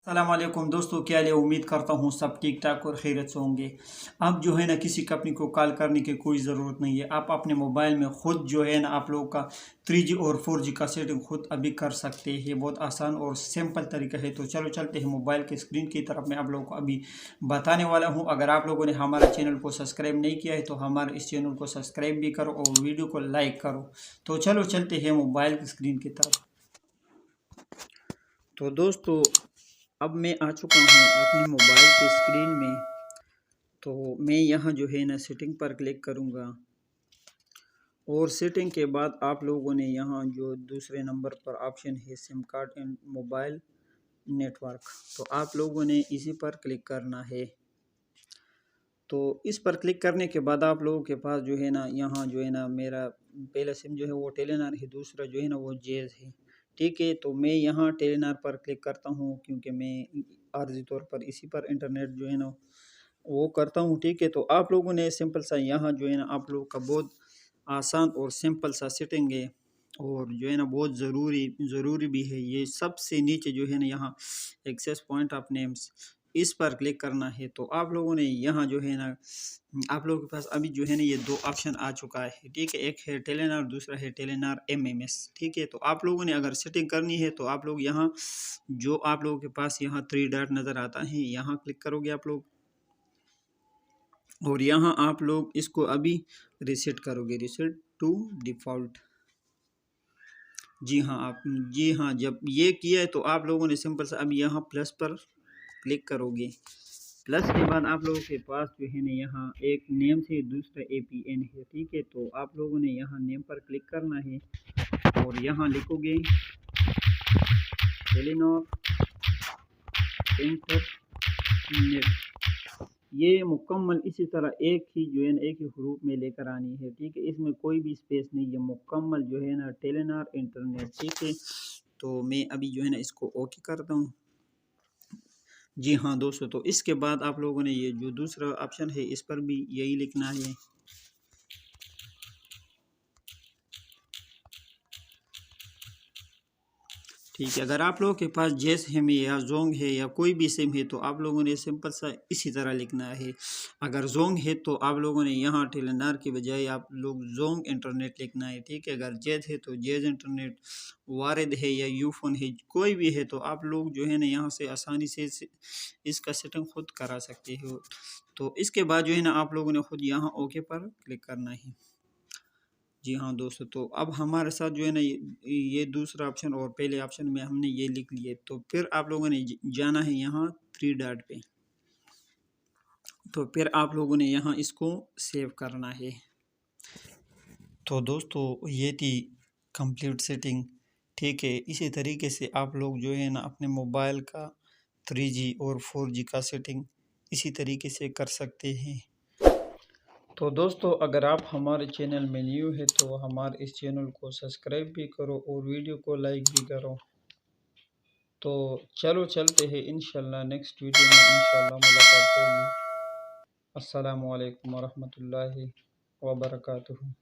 अस्सलामुअलैकुम दोस्तों, क्या हाल है। उम्मीद करता हूँ सब ठीक ठाक और खैरियत से होंगे। अब जो है ना किसी कंपनी को कॉल करने की कोई ज़रूरत नहीं है। आप अपने मोबाइल में ख़ुद जो है ना आप लोगों का 3G और 4G का सेटिंग खुद अभी कर सकते हैं। बहुत आसान और सिंपल तरीका है। तो चलो चलते हैं मोबाइल के स्क्रीन की तरफ। मैं आप लोगों को अभी बताने वाला हूँ। अगर आप लोगों ने हमारे चैनल को सब्सक्राइब नहीं किया है तो हमारे इस चैनल को सब्सक्राइब भी करो और वीडियो को लाइक करो। तो चलो चलते हैं मोबाइल की स्क्रीन की तरफ। तो दोस्तों, अब मैं आ चुका हूँ अपनी मोबाइल के स्क्रीन में। तो मैं यहाँ जो है ना सेटिंग पर क्लिक करूँगा और सेटिंग के बाद आप लोगों ने यहाँ जो दूसरे नंबर पर ऑप्शन है SIM card and mobile network, तो आप लोगों ने इसी पर क्लिक करना है। तो इस पर क्लिक करने के बाद आप लोगों के पास जो है ना यहाँ जो है ना मेरा पहला सिम जो है वो टेलीनॉर है, दूसरा जो है ना वो जेज है। ठीक है, तो मैं यहाँ टेलीनॉर पर क्लिक करता हूँ क्योंकि मैं आर्जी तौर पर इसी पर इंटरनेट जो है ना वो करता हूँ। ठीक है, तो आप लोगों ने सिंपल सा यहाँ जो है ना आप लोगों का बहुत आसान और सिंपल सा सेटिंग है और जो है ना बहुत ज़रूरी भी है। ये सबसे नीचे जो है ना यहाँ एक्सेस पॉइंट ऑफ नेम्स, इस पर क्लिक करना है। तो आप लोगों ने यहाँ जो है ना आप लोगों के पास अभी जो है ना ये दो ऑप्शन आ चुका है। ठीक है, एक है टेलीनॉर, दूसरा है टेलीनॉर MMS। ठीक है, तो आप लोगों ने अगर सेटिंग करनी है तो आप लोग यहाँ जो आप लोगों के पास यहाँ 3 डॉट नज़र आता है यहाँ क्लिक करोगे आप लोग और यहाँ आप लोग इसको अभी रीसेट करोगे, रीसेट टू डिफ़ॉल्ट। जी हाँ, जब ये किया है तो आप लोगों ने सिंपल सा अभी यहाँ प्लस पर क्लिक करोगे। प्लस के बाद आप लोगों के पास जो है ना यहाँ एक नेम से दूसरा APN है। ठीक है, तो आप लोगों ने यहाँ नेम पर क्लिक करना है और यहाँ लिखोगे टेलीनॉर इंटरनेट। ये मुकम्मल इसी तरह एक ही जो है ना एक ही हरूफ में लेकर आनी है। ठीक है, इसमें कोई भी स्पेस नहीं है, मुकम्मल जो है ना टेलीनॉर इंटरनेट। ठीक है, तो मैं अभी जो है ना इसको ओके करता हूँ। जी हाँ दोस्तों, तो इसके बाद आप लोगों ने ये जो दूसरा ऑप्शन है इस पर भी यही लिखना है। ठीक है, अगर आप लोगों के पास जेस सिम है या जोंग है या कोई भी सिम है तो आप लोगों ने सिंपल सा इसी तरह लिखना है। अगर जोंग है तो आप लोगों ने यहाँ टेलीनॉर की बजाय आप लोग जोंग इंटरनेट लिखना है। ठीक है, अगर जेज है तो जेज इंटरनेट, वारिद है या यूफोन है, कोई भी है तो आप लोग जो है ना यहाँ से आसानी से इसका सेटिंग खुद करा सकते हो। तो इसके बाद जो है ना आप लोगों ने खुद यहाँ ओके पर क्लिक करना है। जी हाँ दोस्तों, तो अब हमारे साथ जो है ना ये दूसरा ऑप्शन और पहले ऑप्शन में हमने ये लिख लिए। तो फिर आप लोगों ने जाना है यहाँ 3 डॉट पे। तो फिर आप लोगों ने यहाँ इसको सेव करना है। तो दोस्तों, ये थी कंप्लीट सेटिंग। ठीक है, इसी तरीके से आप लोग जो है ना अपने मोबाइल का 3G और 4G का सेटिंग इसी तरीके से कर सकते हैं। तो दोस्तों, अगर आप हमारे चैनल में न्यू है तो हमारे इस चैनल को सब्सक्राइब भी करो और वीडियो को लाइक भी करो। तो चलो चलते हैं, इंशाल्लाह नेक्स्ट वीडियो में इंशाल्लाह मुलाकात होगी। अस्सलामु अलैकुम वरहमतुल्लाहि वबरकातुहू।